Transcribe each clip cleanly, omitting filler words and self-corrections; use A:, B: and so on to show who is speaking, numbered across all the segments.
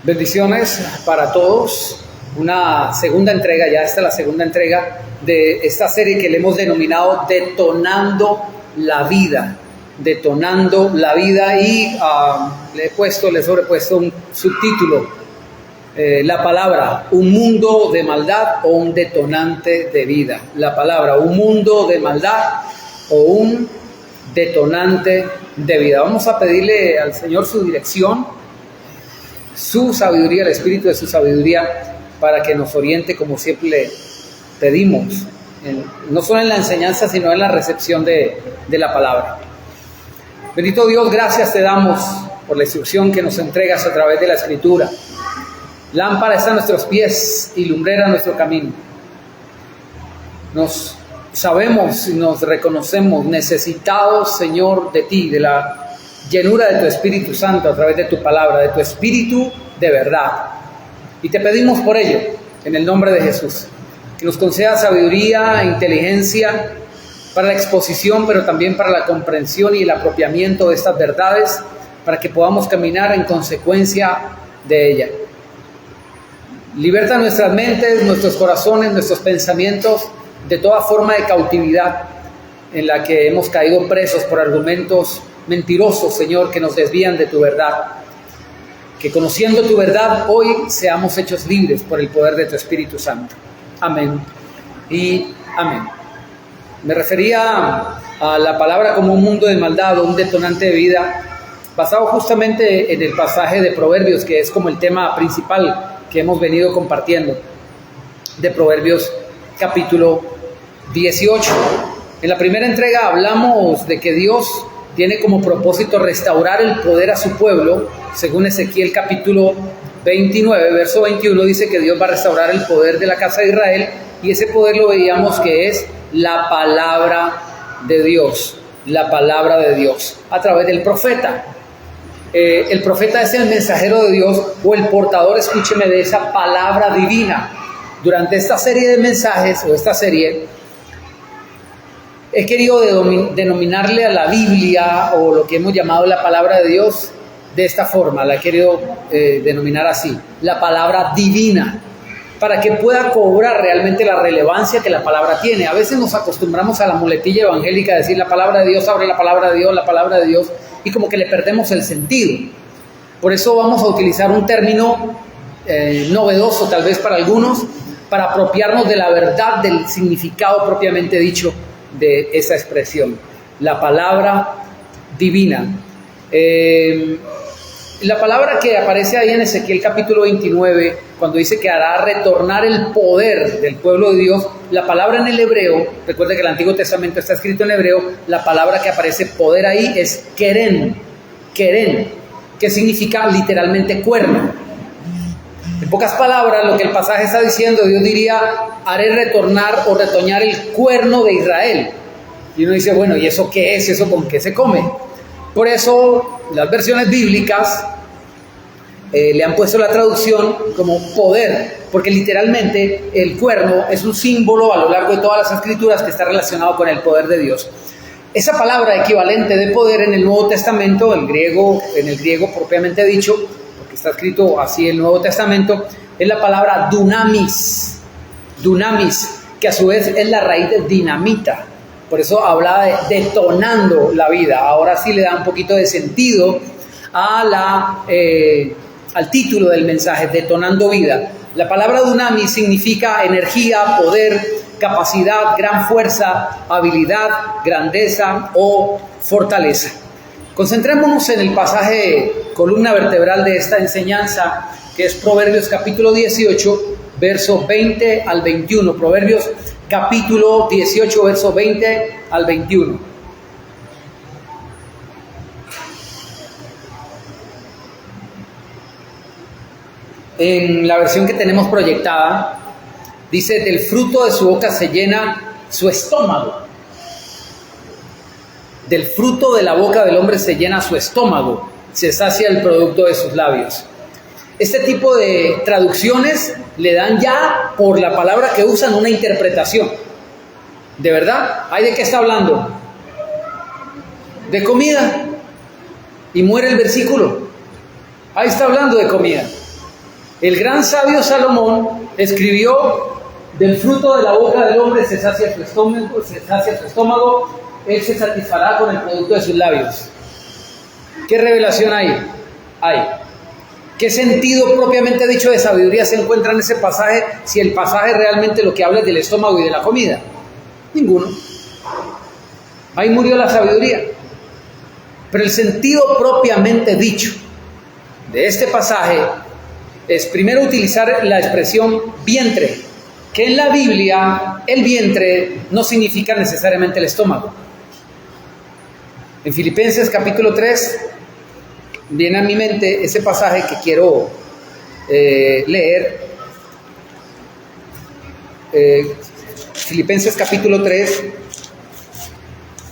A: Bendiciones para todos. Una segunda entrega, ya esta es la segunda entrega de esta serie que le hemos denominado Detonando la Vida. Detonando la Vida, y le he sobrepuesto un subtítulo, la palabra, un mundo de maldad o un detonante de vida. La palabra, un mundo de maldad o un detonante de vida. Vamos a pedirle al Señor su dirección, su sabiduría, el espíritu de su sabiduría, para que nos oriente como siempre le pedimos, no solo en la enseñanza, sino en la recepción de la palabra. Bendito Dios, gracias te damos por la instrucción que nos entregas a través de la Escritura. Lámpara está a nuestros pies y lumbrera nuestro camino. Nos sabemos y nos reconocemos necesitados, Señor, de ti, de la llenura de tu Espíritu Santo a través de tu palabra, de tu Espíritu de verdad. Y te pedimos por ello, en el nombre de Jesús, que nos conceda sabiduría e inteligencia para la exposición, pero también para la comprensión y el apropiamiento de estas verdades, para que podamos caminar en consecuencia de ella. Liberta nuestras mentes, nuestros corazones, nuestros pensamientos de toda forma de cautividad en la que hemos caído presos por argumentos mentirosos, Señor, que nos desvían de tu verdad. Que conociendo tu verdad, hoy seamos hechos libres por el poder de tu Espíritu Santo. Amén y amén. Me refería a la palabra como un mundo de maldad o un detonante de vida, basado justamente en el pasaje de Proverbios, que es como el tema principal que hemos venido compartiendo, de Proverbios capítulo 18. En la primera entrega hablamos de que Dios tiene como propósito restaurar el poder a su pueblo. Según Ezequiel capítulo 29, verso 21, dice que Dios va a restaurar el poder de la casa de Israel, y ese poder lo veíamos que es la palabra de Dios, la palabra de Dios, a través del profeta. El profeta es el mensajero de Dios, o el portador, escúcheme, de esa palabra divina. Durante esta serie de mensajes, o esta serie, he querido denominarle a la Biblia, o lo que hemos llamado la palabra de Dios, de esta forma. La he querido denominar así, la palabra divina, para que pueda cobrar realmente la relevancia que la palabra tiene. A veces nos acostumbramos a la muletilla evangélica, a decir la palabra de Dios, abre la palabra de Dios, la palabra de Dios, y como que le perdemos el sentido. Por eso vamos a utilizar un término novedoso tal vez para algunos, para apropiarnos de la verdad, del significado propiamente dicho de esa expresión, la palabra divina. La palabra que aparece ahí en Ezequiel capítulo 29, cuando dice que hará retornar el poder del pueblo de Dios, la palabra en el hebreo, recuerde que el Antiguo Testamento está escrito en hebreo, la palabra que aparece poder ahí es keren, que significa literalmente cuerno. En pocas palabras, lo que el pasaje está diciendo, Dios diría, haré retornar o retoñar el cuerno de Israel. Y uno dice, bueno, ¿y eso qué es? ¿Eso con qué se come? Por eso las versiones bíblicas le han puesto la traducción como poder, porque literalmente el cuerno es un símbolo a lo largo de todas las escrituras que está relacionado con el poder de Dios. Esa palabra equivalente de poder en el Nuevo Testamento, en el griego propiamente dicho, porque está escrito así en el Nuevo Testamento, es la palabra dunamis, que a su vez es la raíz de dinamita. Por eso hablaba de detonando la vida. Ahora sí le da un poquito de sentido al título del mensaje, detonando vida. La palabra dunamis significa energía, poder, capacidad, gran fuerza, habilidad, grandeza o fortaleza. Concentrémonos en el pasaje, columna vertebral de esta enseñanza, que es Proverbios capítulo 18, verso 20 al 21. Proverbios capítulo 18, verso 20 al 21. En la versión que tenemos proyectada, dice, del fruto de su boca se llena su estómago. Del fruto de la boca del hombre se llena su estómago, se sacia el producto de sus labios. Este tipo de traducciones le dan ya, por la palabra que usan, una interpretación. ¿De verdad? ¿Ay, de qué está hablando? De comida. Y muere el versículo. Ahí está hablando de comida.
B: El gran sabio Salomón escribió: del fruto de la boca del hombre se sacia su estómago, él se satisfará con el producto de sus labios. ¿Qué revelación hay? ¿Qué sentido propiamente dicho de sabiduría se encuentra en ese pasaje, si el pasaje realmente lo que habla es del estómago y de la comida? Ninguno. Ahí murió la sabiduría. Pero el sentido propiamente dicho de este pasaje es primero utilizar la expresión vientre, que en la Biblia el vientre no significa necesariamente el estómago. En Filipenses capítulo 3 viene a mi mente ese pasaje que quiero leer. Filipenses capítulo 3,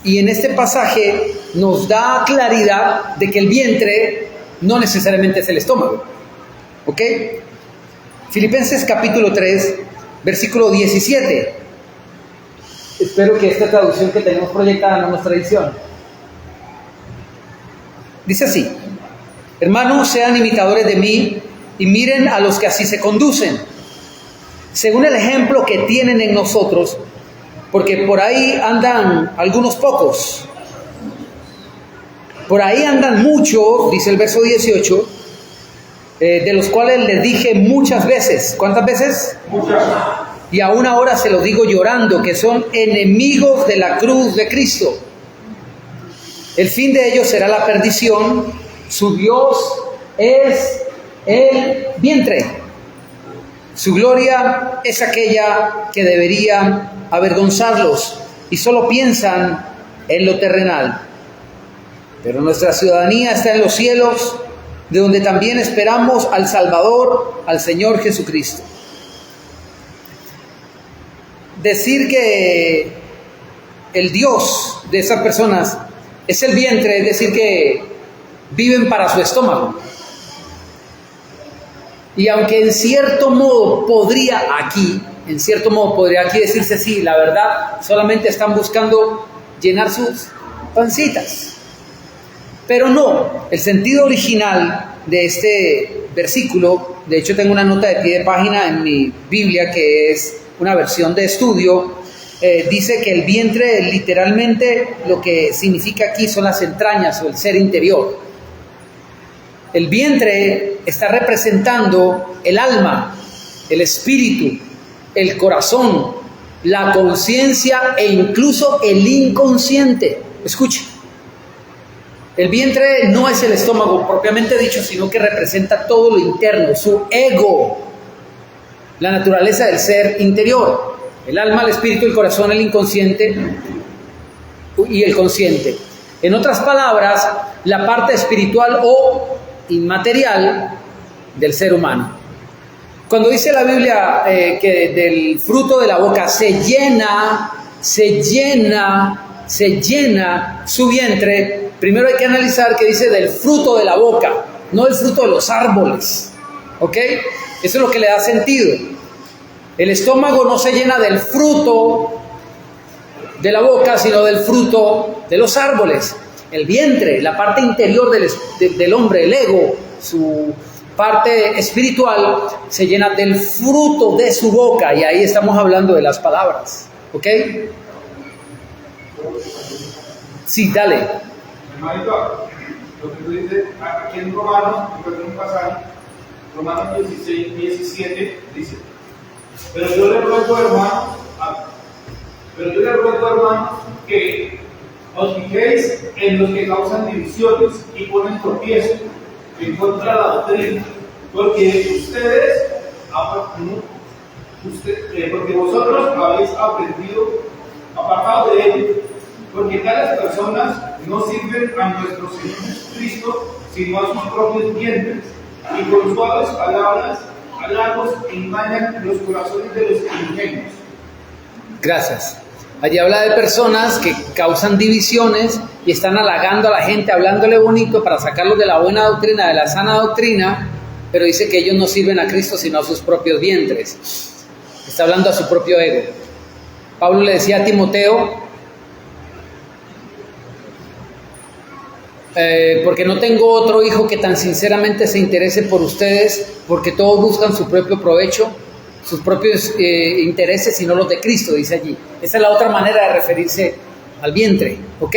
B: y en este pasaje nos da claridad de que el vientre no necesariamente es el estómago. ¿Ok? Filipenses capítulo 3, versículo 17. Espero que esta traducción que tenemos proyectada no nos traicione. Dice así: hermanos, sean imitadores de mí y miren a los que así se conducen, según el ejemplo que tienen en nosotros, porque por ahí andan algunos pocos, por ahí andan muchos, dice el verso 18, de los cuales les dije muchas veces. ¿Cuántas veces?
C: Muchas.
B: Y aún ahora se lo digo llorando, que son enemigos de la cruz de Cristo. El fin de ellos será la perdición, su Dios es el vientre, su gloria es aquella que debería avergonzarlos, y solo piensan en lo terrenal. Pero nuestra ciudadanía está en los cielos, de donde también esperamos al Salvador, al Señor Jesucristo. Decir que el Dios de esas personas es el vientre, es decir que viven para su estómago. Y aunque en cierto modo podría aquí decirse, sí, la verdad, solamente están buscando llenar sus pancitas. Pero no, el sentido original de este versículo, de hecho tengo una nota de pie de página en mi Biblia que es una versión de estudio, dice que el vientre literalmente lo que significa aquí son las entrañas o el ser interior. El vientre está representando el alma, el espíritu, el corazón, la conciencia e incluso el inconsciente. Escuche. El vientre no es el estómago propiamente dicho, sino que representa todo lo interno, su ego, la naturaleza del ser interior, el alma, el espíritu, el corazón, el inconsciente y el consciente. En otras palabras, la parte espiritual o inmaterial del ser humano. Cuando dice la Biblia que del fruto de la boca se llena su vientre, primero hay que analizar que dice del fruto de la boca, no del fruto de los árboles. ¿Ok? Eso es lo que le da sentido. El estómago no se llena del fruto de la boca, sino del fruto de los árboles. El vientre, la parte interior del hombre, el ego, su parte espiritual, se llena del fruto de su boca. Y ahí estamos hablando de las palabras. ¿Ok? Sí, dale.
C: Hermanito, lo que tú dices aquí en Romanos, en un pasaje, Romanos 16, 17, dice: pero yo le ruego, hermanos, que os fijéis en los que causan divisiones y ponen tropiezo en contra de la doctrina, porque porque vosotros habéis aprendido apartado de ellos, porque tales personas no sirven a nuestro Señor Jesucristo, sino a sus propios dientes, y con suaves halagos engañan los corazones de los ingenios.
B: Gracias. Allí habla de personas que causan divisiones y están halagando a la gente, hablándole bonito para sacarlos de la buena doctrina, de la sana doctrina, pero dice que ellos no sirven a Cristo sino a sus propios vientres. Está hablando a su propio ego. Pablo le decía a Timoteo
A: porque no tengo otro hijo que tan sinceramente se interese por ustedes, porque todos buscan su propio provecho, sus propios intereses y no los de Cristo, dice allí. Esa es la otra manera de referirse al vientre, ¿ok?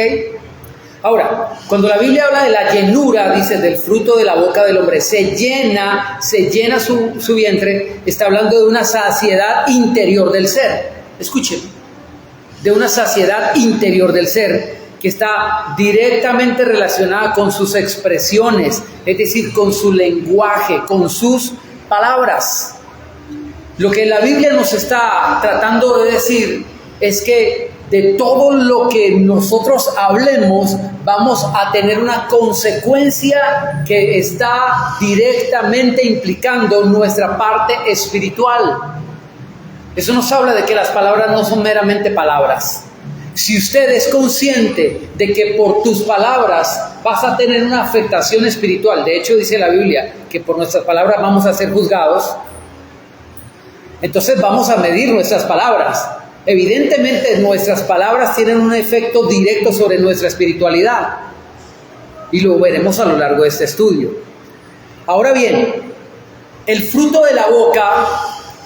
A: Ahora, cuando la Biblia habla de la llenura, dice, del fruto de la boca del hombre, se llena su vientre, está hablando de una saciedad interior del ser. Escuchen, de una saciedad interior del ser, que está directamente relacionada con sus expresiones, es decir, con su lenguaje, con sus palabras. Lo que la Biblia nos está tratando de decir es que de todo lo que nosotros hablemos, vamos a tener una consecuencia que está directamente implicando nuestra parte espiritual. Eso nos habla de que las palabras no son meramente palabras. Si usted es consciente de que por tus palabras vas a tener una afectación espiritual, de hecho dice la Biblia que por nuestras palabras vamos a ser juzgados, entonces vamos a medir nuestras palabras. Evidentemente nuestras palabras tienen un efecto directo sobre nuestra espiritualidad y lo veremos a lo largo de este estudio. Ahora bien, el fruto de la boca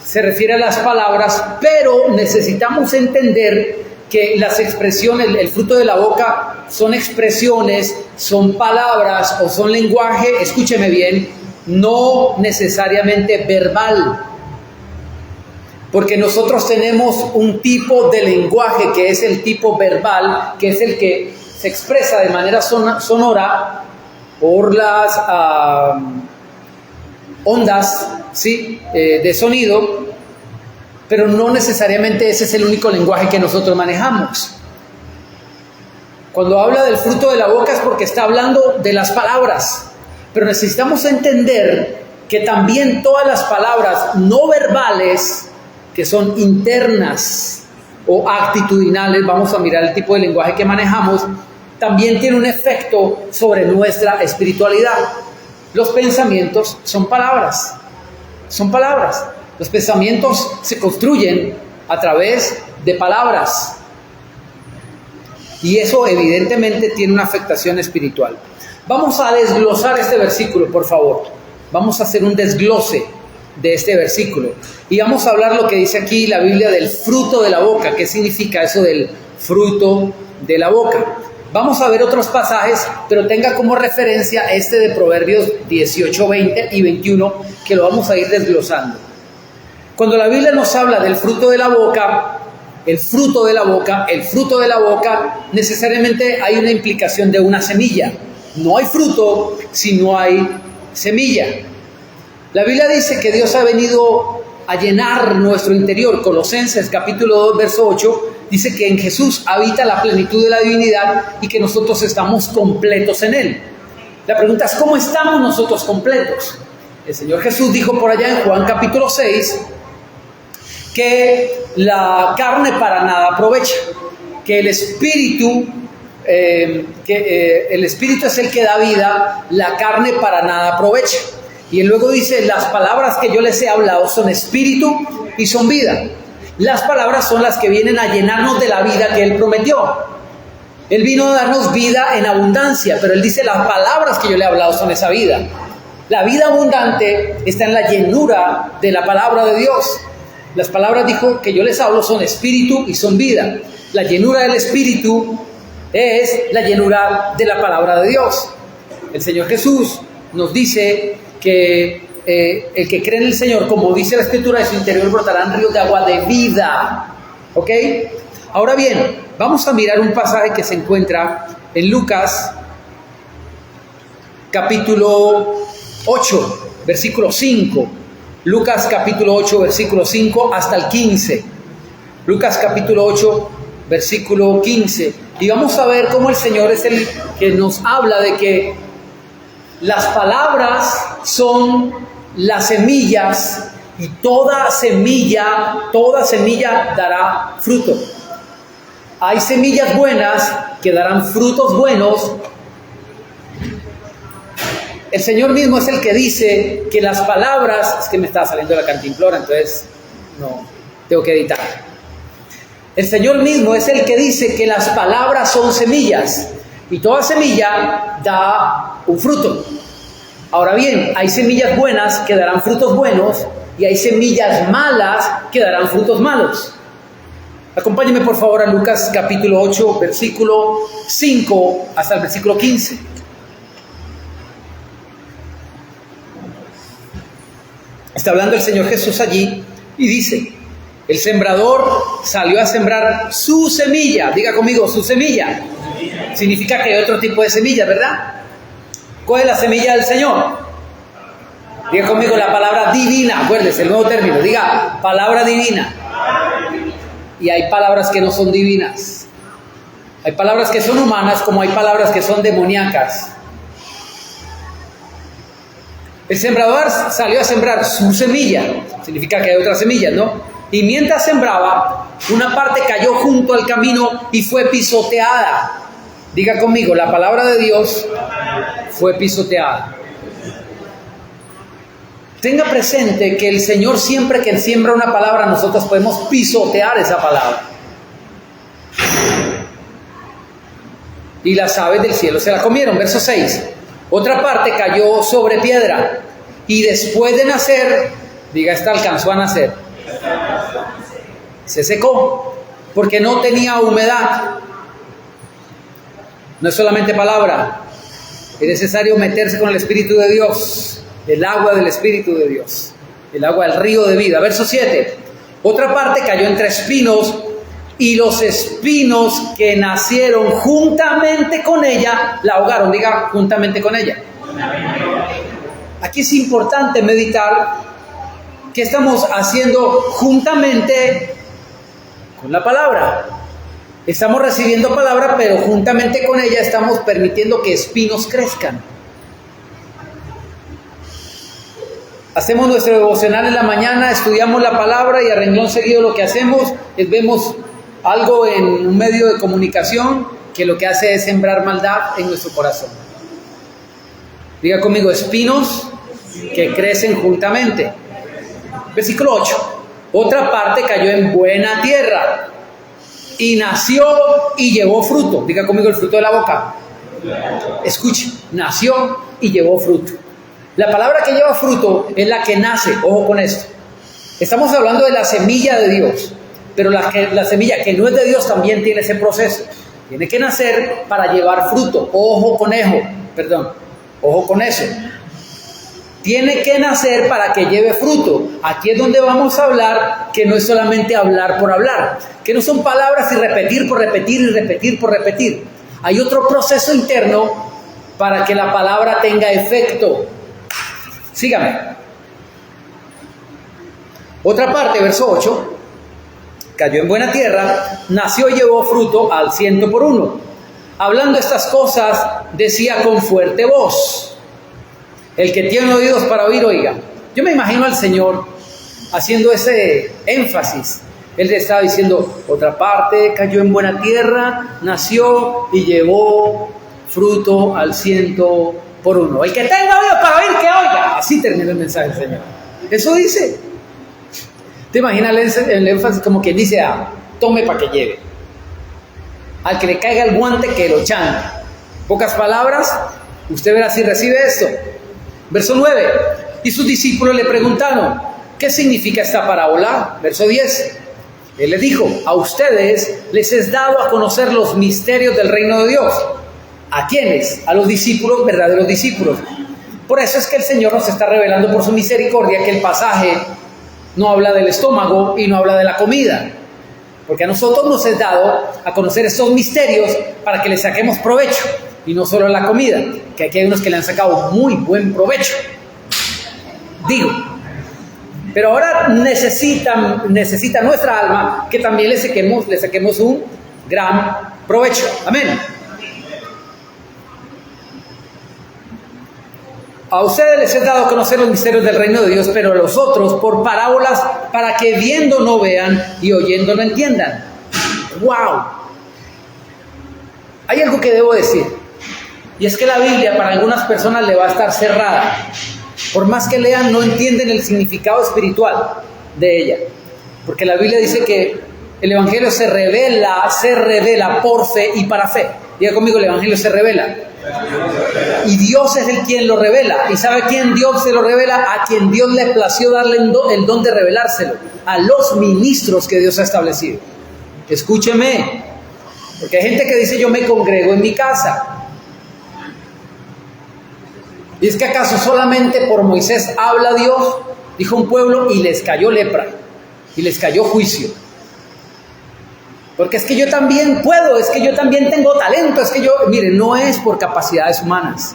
A: se refiere a las palabras, pero necesitamos entender que las expresiones, el fruto de la boca son expresiones, son palabras o son lenguaje, escúcheme bien, no necesariamente verbal. Porque nosotros tenemos un tipo de lenguaje que es el tipo verbal, que es el que se expresa de manera sonora por las ondas, ¿sí? De sonido, pero no necesariamente ese es el único lenguaje que nosotros manejamos. Cuando habla del fruto de la boca es porque está hablando de las palabras, pero necesitamos entender que también todas las palabras no verbales, que son internas o actitudinales, vamos a mirar el tipo de lenguaje que manejamos, también tiene un efecto sobre nuestra espiritualidad. Los pensamientos son palabras, son palabras. Los pensamientos se construyen a través de palabras. Y eso evidentemente tiene una afectación espiritual. Vamos a desglosar este versículo, por favor. Vamos a hacer un desglose de este versículo. Y vamos a hablar lo que dice aquí la Biblia del fruto de la boca. ¿Qué significa eso del fruto de la boca? Vamos a ver otros pasajes, pero tenga como referencia este de Proverbios 18, 20 y 21, que lo vamos a ir desglosando. Cuando la Biblia nos habla del fruto de la boca, el fruto de la boca, necesariamente hay una implicación de una semilla. No hay fruto si no hay semilla. La Biblia dice que Dios ha venido a llenar nuestro interior. Colosenses capítulo 2, verso 8, dice que en Jesús habita la plenitud de la divinidad y que nosotros estamos completos en Él. La pregunta es, ¿cómo estamos nosotros completos? El Señor Jesús dijo por allá en Juan capítulo 6 que la carne para nada aprovecha, que el Espíritu es el que da vida, la carne para nada aprovecha. Y él luego dice, las palabras que yo les he hablado son espíritu y son vida. Las palabras son las que vienen a llenarnos de la vida que Él prometió. Él vino a darnos vida en abundancia, pero Él dice, las palabras que yo le he hablado son esa vida. La vida abundante está en la llenura de la palabra de Dios. Las palabras, dijo, que yo les hablo son espíritu y son vida. La llenura del espíritu es la llenura de la palabra de Dios. El Señor Jesús nos dice que el que cree en el Señor, como dice la Escritura, de su interior brotarán ríos de agua de vida. ¿Ok? Ahora bien, vamos a mirar un pasaje que se encuentra en Lucas capítulo 8, versículo 5. Lucas capítulo 8, versículo 5 hasta el 15. Lucas capítulo 8, versículo 15. Y vamos a ver cómo el Señor es el que nos habla de que las palabras son las semillas y toda semilla dará fruto. Hay semillas buenas que darán frutos buenos. El Señor mismo es el que dice que las palabras, es que me estaba saliendo la cantimplora, entonces no, tengo que editar. El Señor mismo es el que dice que las palabras son semillas. Y toda semilla da un fruto. Ahora bien, hay semillas buenas que darán frutos buenos y hay semillas malas que darán frutos malos. Acompáñenme por favor a Lucas capítulo 8, versículo 5 hasta el versículo 15. Está hablando el Señor Jesús allí y dice: el sembrador salió a sembrar su semilla. Diga conmigo, su semilla. Significa que hay otro tipo de semilla, ¿verdad? ¿Cuál es la semilla del Señor? Diga conmigo la palabra divina. Acuérdese, el nuevo término. Diga, palabra divina. Y hay palabras que no son divinas. Hay palabras que son humanas, como hay palabras que son demoníacas. El sembrador salió a sembrar su semilla. Significa que hay otras semillas, ¿no? Y mientras sembraba, una parte cayó junto al camino y fue pisoteada. Diga conmigo, la palabra de Dios fue pisoteada. Tenga presente que el Señor, siempre que siembra una palabra, nosotros podemos pisotear esa palabra. Y las aves del cielo se la comieron. Verso 6. Otra parte cayó sobre piedra y después de nacer, diga, esta alcanzó a nacer, se secó porque no tenía humedad. No es solamente palabra, es necesario meterse con el Espíritu de Dios, el agua del Espíritu de Dios, el agua del río de vida. Verso 7. Otra parte cayó entre espinos y los espinos que nacieron juntamente con ella la ahogaron. Diga, juntamente con ella. Aquí es importante meditar qué estamos haciendo juntamente con la palabra. Estamos recibiendo palabra, pero juntamente con ella estamos permitiendo que espinos crezcan. Hacemos nuestro devocional en la mañana, estudiamos la palabra y a renglón seguido lo que hacemos es vemos algo en un medio de comunicación que lo que hace es sembrar maldad en nuestro corazón. Diga conmigo, espinos que crecen juntamente. Versículo 8. Otra parte cayó en buena tierra y nació y llevó fruto. Diga conmigo el fruto de la boca. Escuche, nació y llevó fruto. La palabra que lleva fruto es la que nace. Ojo con esto. Estamos hablando de la semilla de Dios, pero la semilla que no es de Dios también tiene ese proceso. Tiene que nacer para llevar fruto. Ojo con eso. Tiene que nacer para que lleve fruto. Aquí es donde vamos a hablar que no es solamente hablar por hablar, que no son palabras y repetir por repetir y repetir por repetir. Hay otro proceso interno para que la palabra tenga efecto. Sígame. Otra parte, verso 8. Cayó en buena tierra, nació y llevó fruto al 100 por uno. Hablando estas cosas, decía con fuerte voz: el que tiene oídos para oír, oiga. Yo me imagino al Señor haciendo ese énfasis. Él le estaba diciendo, otra parte cayó en buena tierra, nació y llevó fruto al 100 por uno. El que tenga oídos para oír, que oiga. Así termina el mensaje del Señor. Eso dice. ¿Te imaginas el énfasis como quien dice, tome para que lleve? Al que le caiga el guante, que lo chante. Pocas palabras, usted verá si recibe esto. Verso 9. Y sus discípulos le preguntaron, ¿qué significa esta parábola? Verso 10. Él les dijo, a ustedes les es dado a conocer los misterios del reino de Dios. ¿A quiénes? A los discípulos, verdaderos discípulos. Por eso es que el Señor nos está revelando por su misericordia que el pasaje no habla del estómago y no habla de la comida. Porque a nosotros nos es dado a conocer estos misterios para que le saquemos provecho. Y no solo la comida, que aquí hay unos que le han sacado muy buen provecho. Digo, pero ahora necesita nuestra alma que también le saquemos un gran provecho. Amén. A ustedes les he dado a conocer los misterios del reino de Dios, pero a los otros por parábolas, para que viendo no vean y oyendo no entiendan. ¡Wow! Hay algo que debo decir, y es que la Biblia para algunas personas le va a estar cerrada. Por más que lean, no entienden el significado espiritual de ella, porque la Biblia dice que el Evangelio se revela por fe y para fe. Diga conmigo, el Evangelio se revela. Y Dios es el quien lo revela. ¿Y sabe a quién Dios se lo revela? A quien Dios le plació darle el don de revelárselo. A los ministros que Dios ha establecido. Escúcheme. Porque hay gente que dice, yo me congrego en mi casa. ¿Y es que acaso solamente por Moisés habla Dios? Dijo un pueblo y les cayó lepra. Y les cayó juicio. Porque es que yo también puedo, es que yo también tengo talento, es que yo... Miren, no es por capacidades humanas.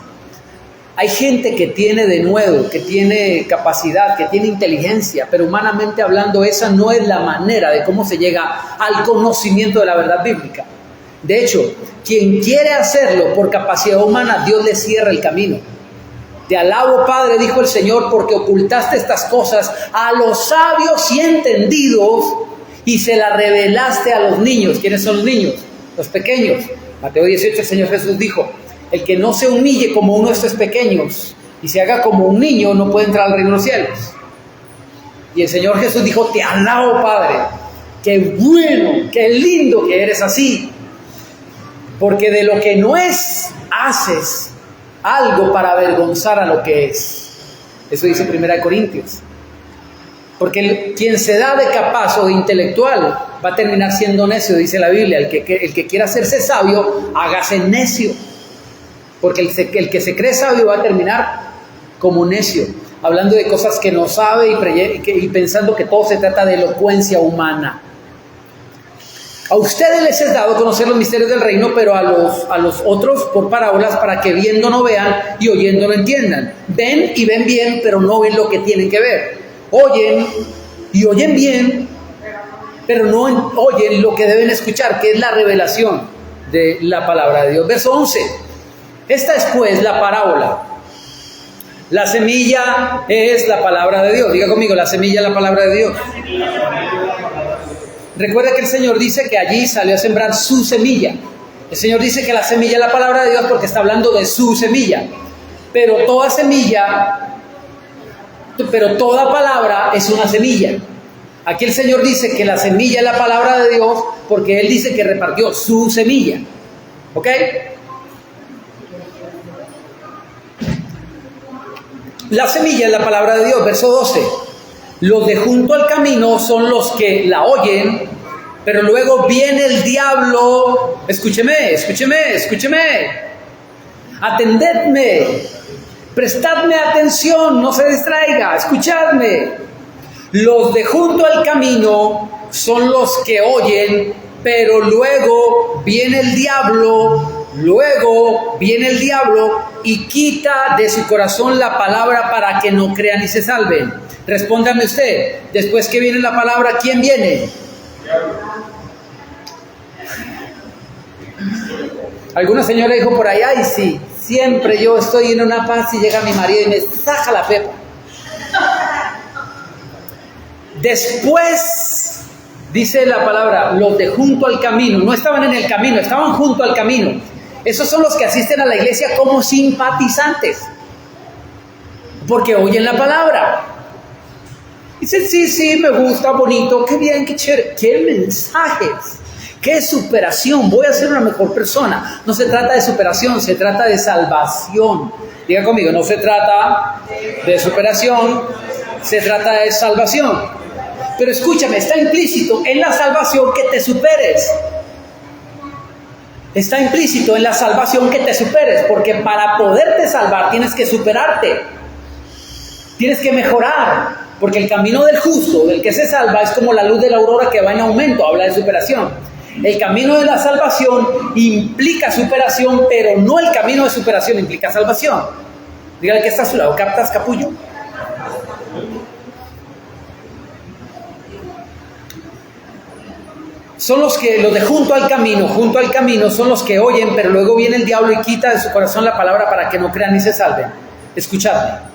A: Hay gente que tiene denuedo, que tiene capacidad, que tiene inteligencia, pero humanamente hablando esa no es la manera de cómo se llega al conocimiento de la verdad bíblica. De hecho, quien quiere hacerlo por capacidad humana, Dios le cierra el camino. Te alabo, Padre, dijo el Señor, porque ocultaste estas cosas a los sabios y entendidos y se las revelaste a los niños. ¿Quiénes son los niños? Los pequeños. Mateo 18, el Señor Jesús dijo, el que no se humille como uno de estos pequeños y se haga como un niño no puede entrar al reino de los cielos. Y el Señor Jesús dijo, te alabo, Padre, qué bueno, qué lindo que eres así, porque de lo que no es, haces algo para avergonzar a lo que es. Eso dice 1 Corintios. Porque quien se da de capaz o de intelectual va a terminar siendo necio, dice la Biblia. El que quiera hacerse sabio, hágase necio. Porque el que se cree sabio va a terminar como necio, hablando de cosas que no sabe y pensando que todo se trata de elocuencia humana. A ustedes les es dado conocer los misterios del reino, pero a los otros por parábolas, para que viendo no vean y oyendo no entiendan. Ven y ven bien, pero no ven lo que tienen que ver. Oyen y oyen bien, pero no oyen lo que deben escuchar, que es la revelación de la palabra de Dios. Verso 11. Esta es pues la parábola. La semilla es la palabra de Dios. Diga conmigo, la semilla es la palabra de Dios. Recuerda que el Señor dice que allí salió a sembrar su semilla. El Señor dice que la semilla es la palabra de Dios porque está hablando de su semilla. Pero toda semilla, pero toda palabra es una semilla. Aquí el Señor dice que la semilla es la palabra de Dios porque Él dice que repartió su semilla. ¿Ok? La semilla es la palabra de Dios. Verso 12. Los de junto al camino son los que la oyen, pero luego viene el diablo. Escúcheme, escúcheme, escúcheme. Atendedme, prestadme atención, no se distraiga, escuchadme. Los de junto al camino son los que oyen, pero luego viene el diablo y quita de su corazón la palabra para que no crean y se salven. Respóndame usted, después que viene la palabra, ¿quién viene? Alguna señora dijo por ahí, ay sí, siempre yo estoy en una paz y llega mi marido y me saca la pepa. Después, dice la palabra, los de junto al camino, no estaban en el camino, estaban junto al camino. Esos son los que asisten a la iglesia como simpatizantes, porque oyen la palabra. Dicen, sí, me gusta, bonito, qué bien, qué chévere, qué mensajes, qué superación, voy a ser una mejor persona. No se trata de superación, se trata de salvación. Diga conmigo, no se trata de superación, se trata de salvación. Pero escúchame, está implícito en la salvación que te superes. Está implícito en la salvación que te superes, porque para poderte salvar tienes que superarte, tienes que mejorar. Porque el camino del justo, del que se salva, es como la luz de la aurora que va en aumento, habla de superación. El camino de la salvación implica superación, pero no el camino de superación implica salvación. Dígale que está a su lado, ¿captas, capullo? Son los de junto al camino son los que oyen, pero luego viene el diablo y quita de su corazón la palabra para que no crean ni se salven. Escuchadme.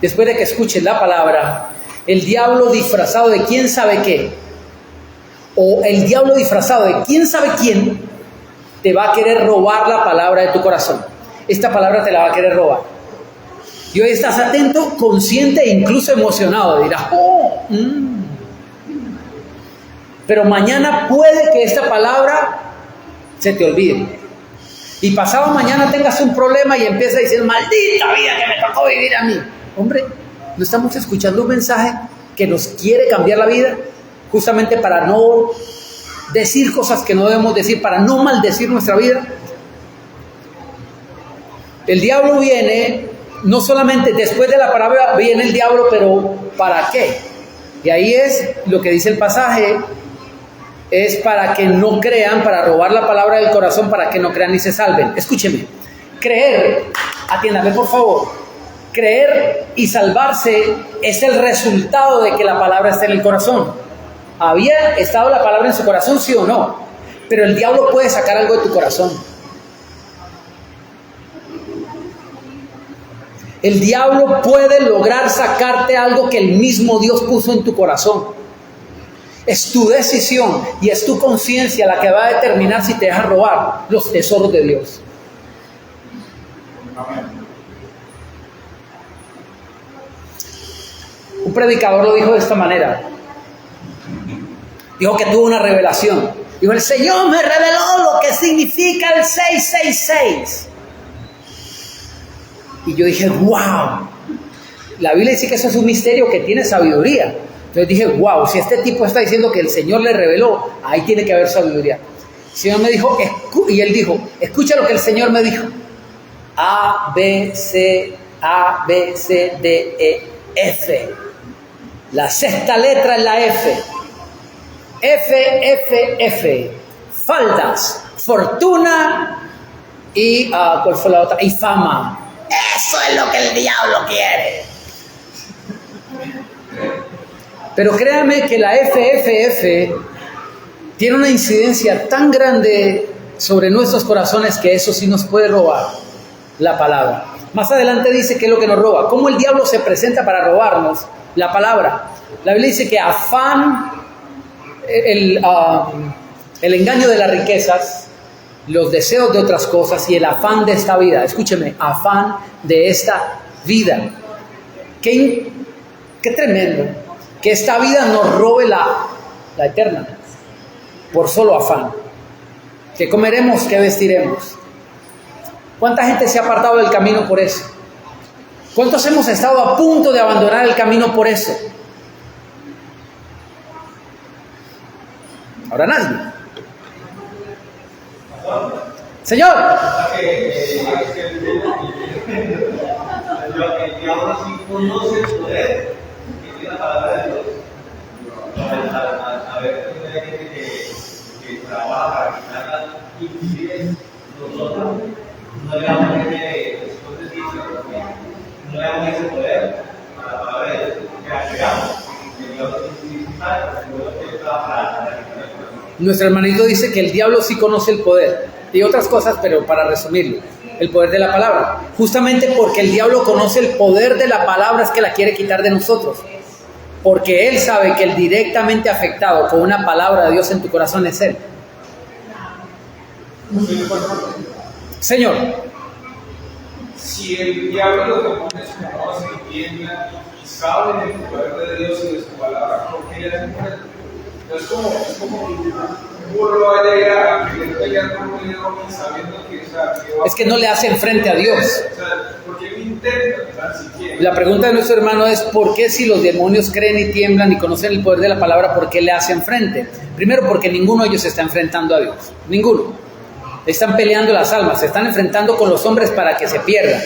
A: Después de que escuches la palabra, el diablo disfrazado de quién sabe qué, o el diablo disfrazado de quién sabe quién, te va a querer robar la palabra de tu corazón. Esta palabra te la va a querer robar. Y hoy estás atento, consciente e incluso emocionado. Dirás, Pero mañana puede que esta palabra se te olvide. Y pasado mañana tengas un problema y empieza a decir, maldita vida que me tocó vivir a mí. Hombre, ¿no estamos escuchando un mensaje que nos quiere cambiar la vida? Justamente para no decir cosas que no debemos decir, para no maldecir nuestra vida. El diablo viene, no solamente después de la palabra viene el diablo, pero ¿para qué? Y ahí es lo que dice el pasaje, es para que no crean, para robar la palabra del corazón, para que no crean y se salven. Escúcheme, creer, atiéndame por favor, creer y salvarse es el resultado de que la palabra esté en el corazón. ¿Había estado la palabra en su corazón, sí o no? Pero el diablo puede sacar algo de tu corazón. El diablo puede lograr sacarte algo que el mismo Dios puso en tu corazón. Es tu decisión y es tu conciencia la que va a determinar si te dejas robar los tesoros de Dios. Un predicador lo dijo de esta manera. Dijo que tuvo una revelación. Dijo, el Señor me reveló lo que significa el 666. Y yo dije, wow. La Biblia dice que eso es un misterio que tiene sabiduría. Entonces dije, wow, si este tipo está diciendo que el Señor le reveló, ahí tiene que haber sabiduría. El Señor me dijo, y él dijo, escucha lo que el Señor me dijo. A, B, C, D, E, F. La sexta letra es la F. F. Faldas, fortuna y, ¿cuál fue la otra? Y fama. Eso es lo que el diablo quiere. Pero créanme que la FFF tiene una incidencia tan grande sobre nuestros corazones que eso sí nos puede robar la palabra. Más adelante dice qué es lo que nos roba. ¿Cómo el diablo se presenta para robarnos la palabra? La Biblia dice que afán, el engaño de las riquezas, los deseos de otras cosas y el afán de esta vida. Escúcheme, afán de esta vida. Qué tremendo. Que esta vida nos robe la eterna, por solo afán. ¿Qué comeremos? ¿Qué vestiremos? ¿Cuánta gente se ha apartado del camino por eso? ¿Cuántos hemos estado a punto de abandonar el camino por eso? Ahora nadie. Señor.
C: El diablo sí conoce el poder que tiene la palabra de Dios. A ver, hay gente que trabaja, que trabaja, inclusive nosotros no le damos ese no le damos ese poder a la palabra de Dios, que la creamos. El diablo sí sabe, porque Dios trabaja.
A: Nuestro hermanito dice que el diablo sí conoce el poder y otras cosas, pero para resumirlo, el poder de la palabra. Justamente porque el diablo conoce el poder de la palabra es que la quiere quitar de nosotros. Porque él sabe que el directamente afectado con una palabra de Dios en tu corazón es él. Señor.
C: Si el diablo lo que pone es que no se entiendan y saben el poder de Dios y de su palabra, ¿por qué le hacen por él? Es como un burro vaya a ir a querer pelear con un león sabiendo que,
A: es que no le hacen frente a Dios.
C: ¿Por qué me intentan tan siquiera?
A: La pregunta de nuestro hermano es: ¿por qué si los demonios creen y tiemblan y conocen el poder de la palabra, por qué le hacen frente? Primero, porque ninguno de ellos se está enfrentando a Dios. Ninguno. Están peleando las almas, se están enfrentando con los hombres para que se pierdan.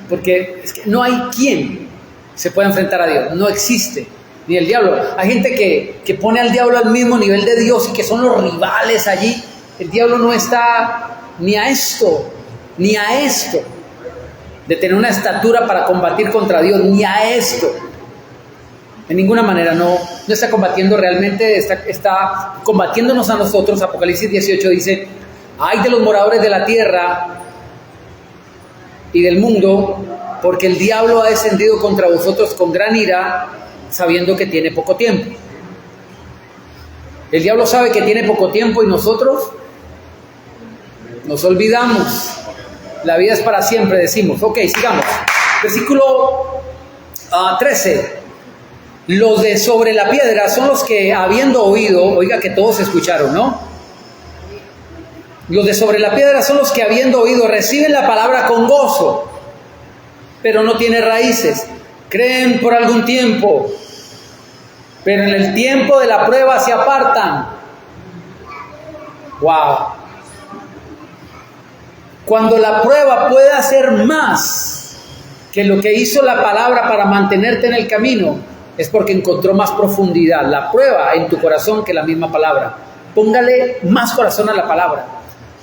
A: Porque es que no hay quien se pueda enfrentar a Dios. No existe. Ni el diablo. Hay gente que pone al diablo al mismo nivel de Dios y que son los rivales allí. El diablo no está ni a esto de tener una estatura para combatir contra Dios, ni a esto. De ninguna manera, no está combatiendo realmente, está combatiéndonos a nosotros. Apocalipsis 18 dice: ay de los moradores de la tierra y del mundo, porque el diablo ha descendido contra vosotros con gran ira, sabiendo que tiene poco tiempo. El diablo sabe que tiene poco tiempo y nosotros nos olvidamos. La vida es para siempre, decimos. Ok, sigamos. Versículo 13. Los de sobre la piedra son los que, habiendo oído, oiga que todos escucharon, ¿no? Los de sobre la piedra son los que, habiendo oído, reciben la palabra con gozo, pero no tiene raíces. Creen por algún tiempo, pero en el tiempo de la prueba se apartan. ¡Wow! Cuando la prueba puede hacer más que lo que hizo la palabra para mantenerte en el camino, es porque encontró más profundidad la prueba en tu corazón que la misma palabra. Póngale más corazón a la palabra.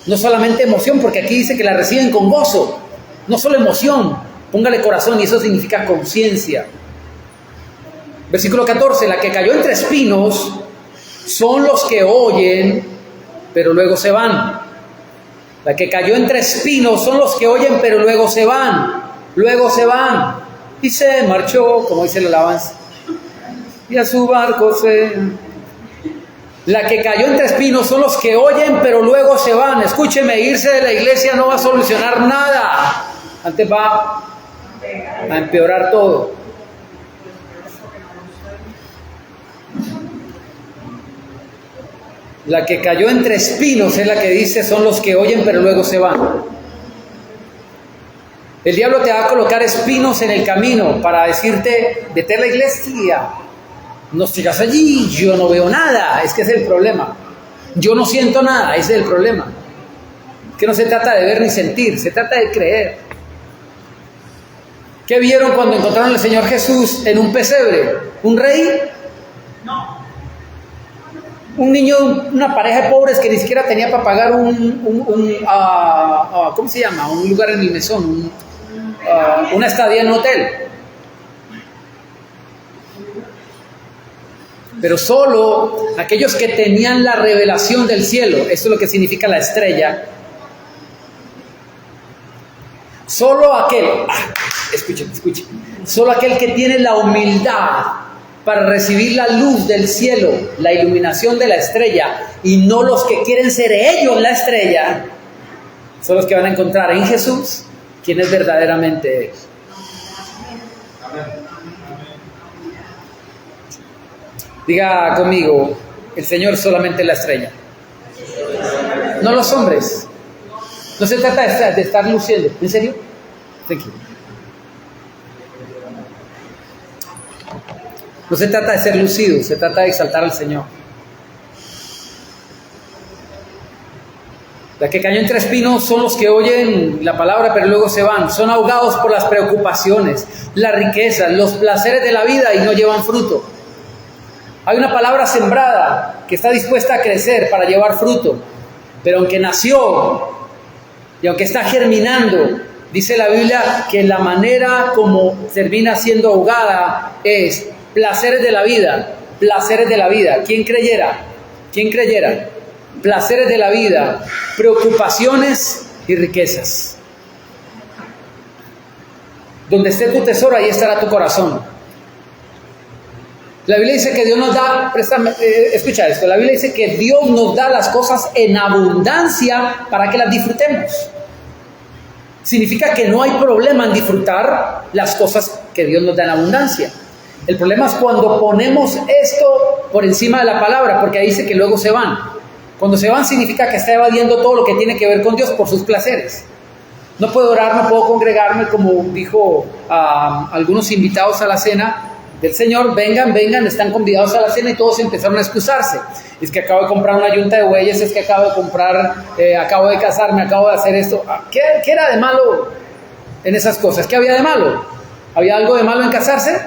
A: No solamente emoción, porque aquí dice que la reciben con gozo. No solo emoción, póngale corazón, y eso significa conciencia. Versículo 14, la que cayó entre espinos son los que oyen, pero luego se van. La que cayó entre espinos son los que oyen, pero luego se van. Luego se van. Y se marchó, como dice la alabanza. Y a su barco se... La que cayó entre espinos son los que oyen, pero luego se van. Escúcheme, irse de la iglesia no va a solucionar nada. Antes va a empeorar todo. La que cayó entre espinos es la que dice son los que oyen, pero luego se van. El diablo te va a colocar espinos en el camino para decirte, vete a la iglesia. No sigas allí, yo no veo nada. Es que ese es el problema. Yo no siento nada, ese es el problema. Que no se trata de ver ni sentir, se trata de creer. ¿Qué vieron cuando encontraron al Señor Jesús en un pesebre? ¿Un rey? No. Un niño, una pareja de pobres que ni siquiera tenía para pagar ¿cómo se llama? Un lugar en el mesón, una estadía en un hotel. Pero solo aquellos que tenían la revelación del cielo, eso es lo que significa la estrella. Solo aquel, escuchen, solo aquel que tiene la humildad para recibir la luz del cielo, la iluminación de la estrella, y no los que quieren ser ellos la estrella, son los que van a encontrar en Jesús quién es verdaderamente Él. Diga conmigo, el Señor solamente la estrella, no los hombres. No se trata de estar luciendo. ¿En serio? Thank you. No se trata de ser lucido, se trata de exaltar al Señor. La que cayó entre espinos son los que oyen la palabra pero luego se van. Son ahogados por las preocupaciones, las riquezas, los placeres de la vida y no llevan fruto. Hay una palabra sembrada que está dispuesta a crecer para llevar fruto, pero aunque nació y aunque está germinando, dice la Biblia que la manera como termina siendo ahogada es placeres de la vida, placeres de la vida. ¿Quién creyera? Placeres de la vida, preocupaciones y riquezas. Donde esté tu tesoro, ahí estará tu corazón. La Biblia dice que Dios nos da, escucha esto, la Biblia dice que Dios nos da las cosas en abundancia para que las disfrutemos. Significa que no hay problema en disfrutar las cosas que Dios nos da en abundancia. El problema es cuando ponemos esto por encima de la palabra, porque ahí dice que luego se van. Cuando se van significa que está evadiendo todo lo que tiene que ver con Dios por sus placeres. No puedo orar, no puedo congregarme, como dijo algunos invitados a la cena del Señor, vengan, están convidados a la cena, y todos empezaron a excusarse. Es que acabo de comprar una yunta de bueyes, es que acabo de comprar, acabo de casarme, acabo de hacer esto. ¿Qué era de malo en esas cosas? ¿Qué había de malo? ¿Había algo de malo en casarse?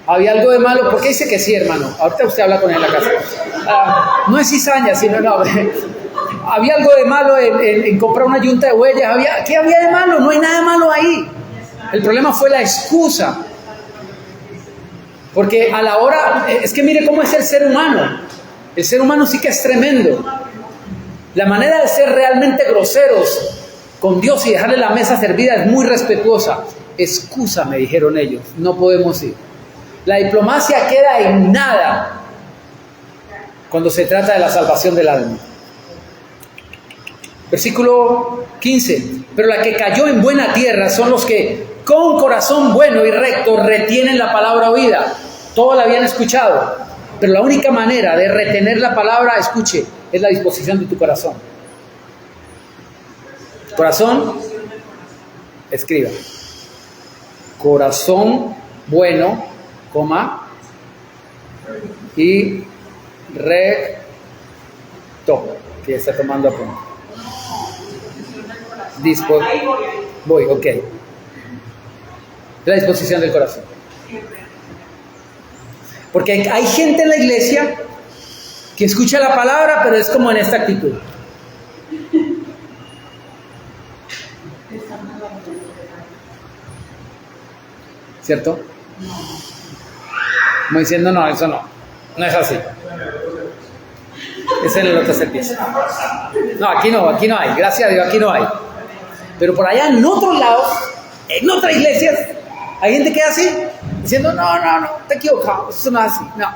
A: ¿Había algo de malo? ¿Por qué dice que sí, hermano? Ahorita usted habla con él en la casa. No es cizaña, sino no. ¿Había algo de malo en comprar una yunta de bueyes? ¿Qué había de malo? No hay nada de malo ahí. El problema fue la excusa. Porque a la hora, es que mire cómo es el ser humano. El ser humano sí que es tremendo. La manera de ser realmente groseros con Dios y dejarle la mesa servida es muy respetuosa. Excusa, me dijeron ellos, no podemos ir. La diplomacia queda en nada cuando se trata de la salvación del alma. Versículo 15. Pero la que cayó en buena tierra son los que con corazón bueno y recto retienen la palabra oída. Todos la habían escuchado, pero la única manera de retener la palabra, escuche, es la disposición de tu corazón. Corazón, escriba. Corazón bueno, coma, y recto, que está tomando apunte. Voy, ok. La disposición del corazón. Porque hay gente en la iglesia que escucha la palabra, pero es como en esta actitud. ¿Cierto? Como diciendo, no, eso no es así. Es en el otro servicio. No, aquí no hay, gracias a Dios, aquí no hay. Pero por allá en otros lados, en otras iglesias, hay gente que es así, diciendo, no, te equivocado, eso no es así, no.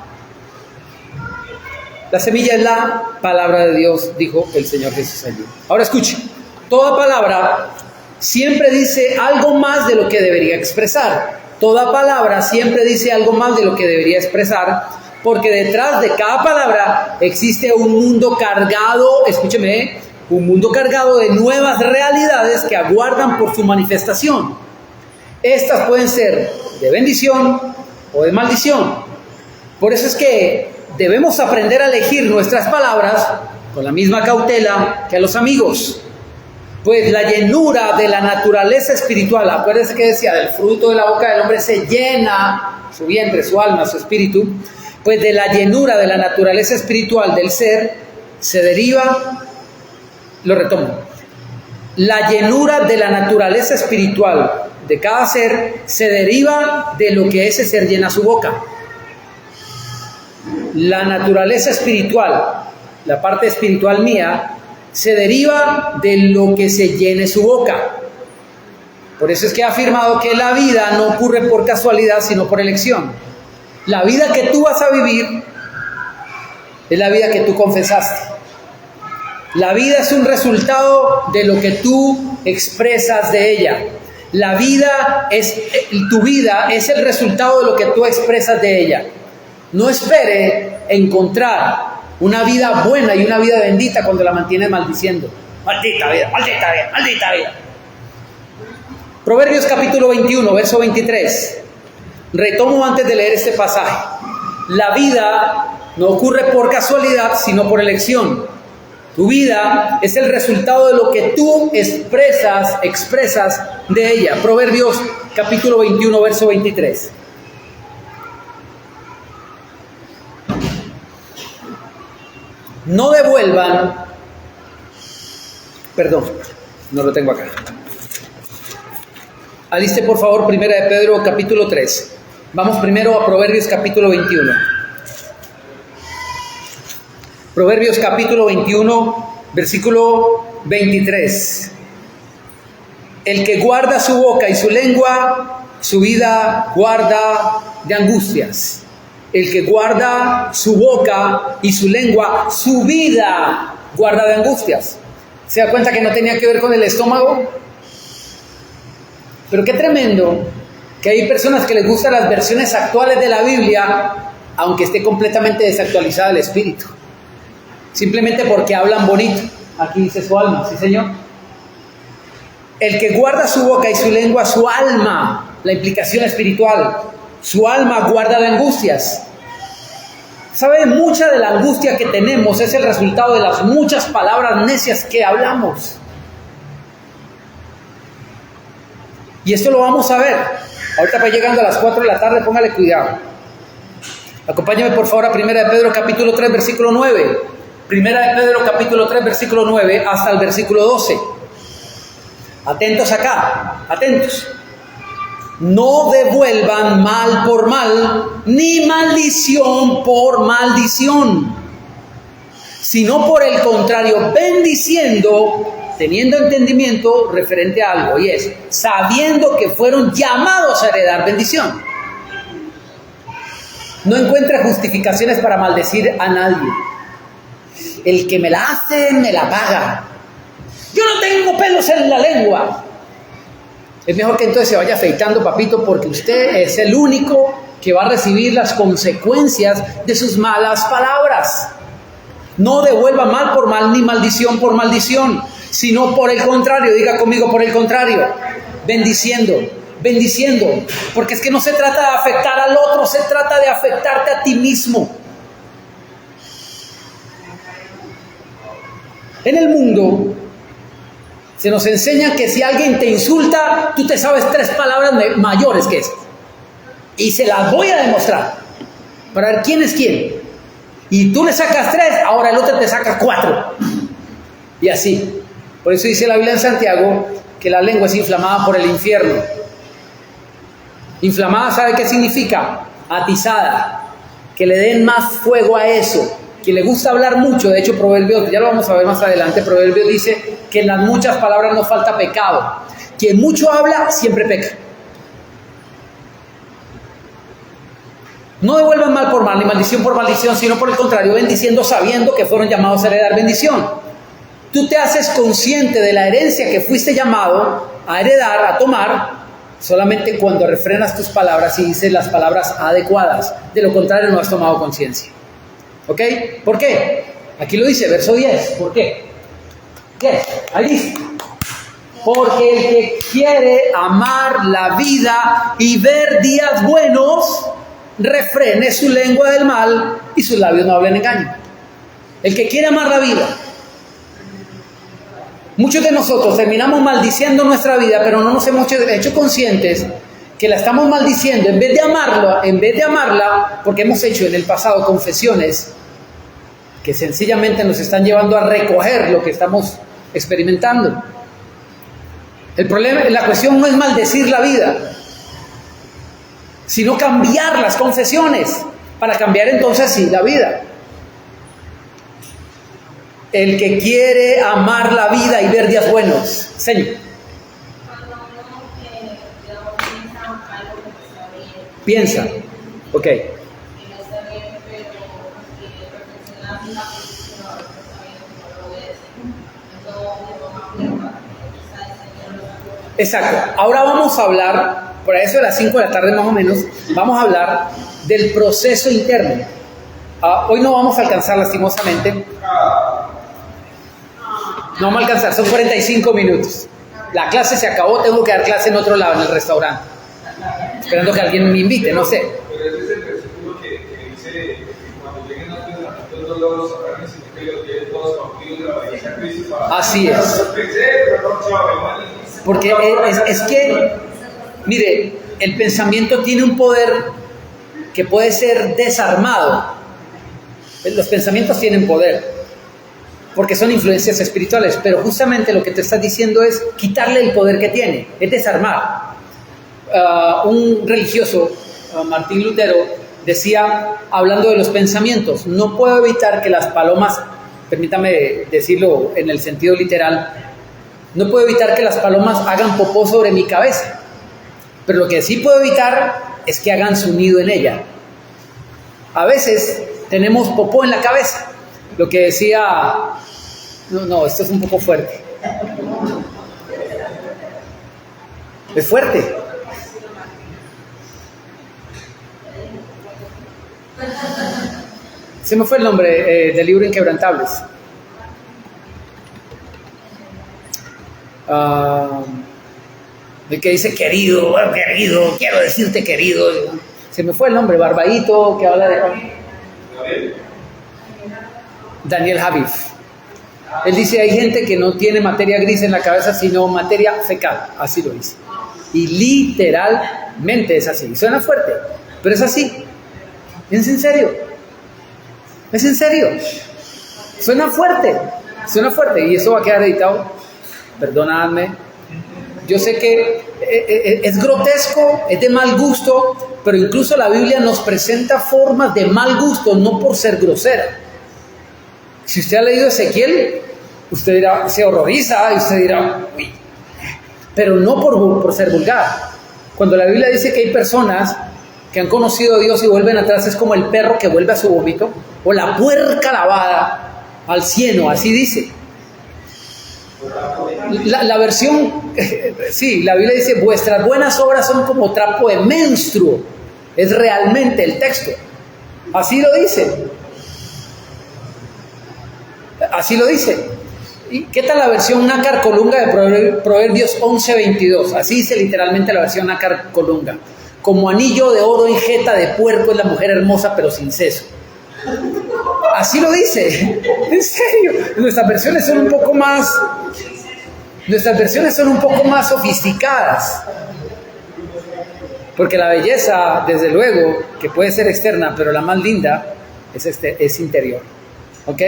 A: La semilla es la palabra de Dios, dijo el Señor Jesús allí. Ahora escuche, toda palabra siempre dice algo más de lo que debería expresar. Toda palabra siempre dice algo más de lo que debería expresar, porque detrás de cada palabra existe un mundo cargado, escúcheme, un mundo cargado de nuevas realidades que aguardan por su manifestación. Estas pueden ser de bendición o de maldición. Por eso es que debemos aprender a elegir nuestras palabras con la misma cautela que a los amigos. Pues la llenura de la naturaleza espiritual, acuérdense que decía, del fruto de la boca del hombre se llena su vientre, su alma, su espíritu. Pues de la llenura de la naturaleza espiritual del ser se deriva, lo retomo, la llenura de la naturaleza espiritual de cada ser se deriva de lo que ese ser llena su boca. La naturaleza espiritual, la parte espiritual mía, se deriva de lo que se llene su boca. Por eso es que he afirmado que la vida no ocurre por casualidad, sino por elección. La vida que tú vas a vivir es la vida que tú confesaste. La vida es un resultado de lo que tú expresas de ella. Tu vida es el resultado de lo que tú expresas de ella. No espere encontrar una vida buena y una vida bendita cuando la mantienes maldiciendo. Maldita vida, maldita vida, maldita vida. Proverbios capítulo 21, verso 23. Retomo antes de leer este pasaje. La vida no ocurre por casualidad, sino por elección. Tu vida es el resultado de lo que tú expresas de ella. Proverbios capítulo 21, verso 23. No devuelvan, perdón, no lo tengo acá. Aliste por favor Primera de Pedro capítulo 3. Vamos primero a Proverbios capítulo 21. Proverbios capítulo 21, versículo 23. El que guarda su boca y su lengua, su vida guarda de angustias. El que guarda su boca y su lengua, su vida guarda de angustias. ¿Se da cuenta que no tenía que ver con el estómago? Pero qué tremendo que hay personas que les gustan las versiones actuales de la Biblia, aunque esté completamente desactualizada el espíritu. Simplemente porque hablan bonito. Aquí dice su alma, ¿sí, señor? El que guarda su boca y su lengua, su alma, la implicación espiritual, su alma guarda de angustias. ¿Sabe? Mucha de la angustia que tenemos es el resultado de las muchas palabras necias que hablamos. Y esto lo vamos a ver. Ahorita va llegando a las 4 de la tarde, póngale cuidado. Acompáñame por favor a Primera de Pedro capítulo 3, versículo 9. Primera de Pedro capítulo 3, versículo 9 hasta el versículo 12. Atentos acá, atentos. No devuelvan mal por mal, ni maldición por maldición, sino por el contrario, bendiciendo, teniendo entendimiento referente a algo, y es, sabiendo que fueron llamados a heredar bendición. No encuentra justificaciones para maldecir a nadie. El que me la hace, me la paga. Yo no tengo pelos en la lengua. Es mejor que entonces se vaya afeitando, papito, porque usted es el único que va a recibir las consecuencias de sus malas palabras. No devuelva mal por mal, ni maldición por maldición, sino por el contrario, diga conmigo, por el contrario, bendiciendo, porque es que no se trata de afectar al otro, se trata de afectarte a ti mismo. En el mundo se nos enseña que si alguien te insulta, tú te sabes 3 palabras mayores que esas. Y se las voy a demostrar para ver quién es quién. Y tú le sacas 3, ahora el otro te saca 4. Y así. Por eso dice la Biblia en Santiago que la lengua es inflamada por el infierno. Inflamada, ¿sabe qué significa? Atizada. Que le den más fuego a eso. Que le gusta hablar mucho. De hecho, Proverbios, ya lo vamos a ver más adelante, Proverbios dice que en las muchas palabras no falta pecado. Quien mucho habla, siempre peca. No devuelvan mal por mal, ni maldición por maldición, sino por el contrario, bendiciendo sabiendo que fueron llamados a heredar bendición. Tú te haces consciente de la herencia que fuiste llamado a heredar, a tomar, solamente cuando refrenas tus palabras y dices las palabras adecuadas. De lo contrario, no has tomado conciencia. ¿Ok? ¿Por qué? Aquí lo dice, verso 10. ¿Por qué? ¿Qué? Ahí dice. Porque el que quiere amar la vida y ver días buenos, refrene su lengua del mal y sus labios no hablen engaño. El que quiere amar la vida. Muchos de nosotros terminamos maldiciendo nuestra vida, pero no nos hemos hecho conscientes que la estamos maldiciendo en vez de amarla, porque hemos hecho en el pasado confesiones que sencillamente nos están llevando a recoger lo que estamos experimentando. El problema, la cuestión no es maldecir la vida, sino cambiar las confesiones para cambiar entonces sí la vida. El que quiere amar la vida y ver días buenos, Señor. Piensa, ok. Exacto. Ahora vamos a hablar, por eso de las 5 de la tarde más o menos, vamos a hablar del proceso interno. Hoy no vamos a alcanzar lastimosamente. No vamos a alcanzar, son 45 minutos. La clase se acabó, tengo que dar clase en otro lado, en el restaurante. Esperando que alguien me invite, no sé.
C: Pero ese es el versículo que dice: cuando lleguen los pensamientos, no los sabrán, sino que los lleven todos cautivos de la obediencia a Cristo.
A: Así es. Porque es que, mire, el pensamiento tiene un poder que puede ser desarmado. Los pensamientos tienen poder, porque son influencias espirituales, pero justamente lo que te estás diciendo es quitarle el poder que tiene, es desarmar. Un religioso, Martín Lutero, decía, hablando de los pensamientos: no puedo evitar que las palomas, permítame decirlo en el sentido literal, no puedo evitar que las palomas hagan popó sobre mi cabeza, pero lo que sí puedo evitar es que hagan su nido en ella. A veces tenemos popó en la cabeza, lo que decía, no, esto es un poco fuerte, es fuerte. Se me fue el nombre del libro Inquebrantables. El que dice querido, quiero decirte querido. Se me fue el nombre, Barbadito, que habla de Daniel Habib. Él dice: hay gente que no tiene materia gris en la cabeza, sino materia fecal. Así lo dice. Y literalmente es así. Suena fuerte, pero es así. ¿Es en serio? ¿Es en serio? Suena fuerte, y eso va a quedar editado. Perdonadme. Yo sé que es grotesco, es de mal gusto, pero incluso la Biblia nos presenta formas de mal gusto, no por ser grosera. Si usted ha leído Ezequiel, usted dirá, se horroriza, y usted dirá, uy, pero no por ser vulgar. Cuando la Biblia dice que hay personas que han conocido a Dios y vuelven atrás, es como el perro que vuelve a su vómito, o la puerca lavada al cieno, así dice. La versión, sí, la Biblia dice: vuestras buenas obras son como trapo de menstruo. Es realmente el texto. Así lo dice. Así lo dice. ¿Y qué tal la versión Nácar Colunga de Proverbios 11:22? Así dice literalmente la versión Nácar Colunga. Como anillo de oro en jeta de puerco es la mujer hermosa pero sin seso. Así lo dice. En serio. Nuestras versiones son un poco más sofisticadas. Porque la belleza, desde luego, que puede ser externa, pero la más linda es interior. ¿Ok?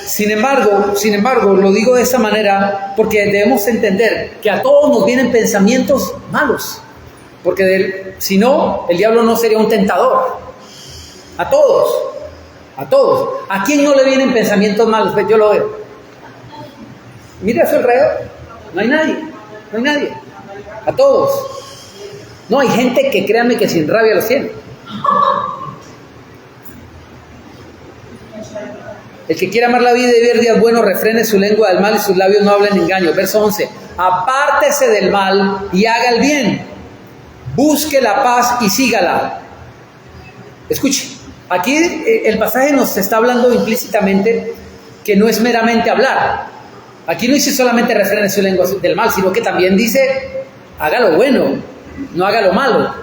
A: Sin embargo, lo digo de esa manera porque debemos entender que a todos nos vienen pensamientos malos. Porque si no, el diablo no sería un tentador. A todos. ¿A quién no le vienen pensamientos malos? Pues yo lo veo. Mire a su alrededor. No hay nadie. A todos. No, hay gente que créanme que sin rabia los tiene. El que quiera amar la vida y ver días buenos, refrene su lengua del mal y sus labios no hablen engaño. Verso 11. Apártese del mal y haga el bien. Busque la paz y sígala. Escuche, aquí el pasaje nos está hablando implícitamente que no es meramente hablar. Aquí no dice solamente refrene su lengua del mal, sino que también dice haga lo bueno, no haga lo malo.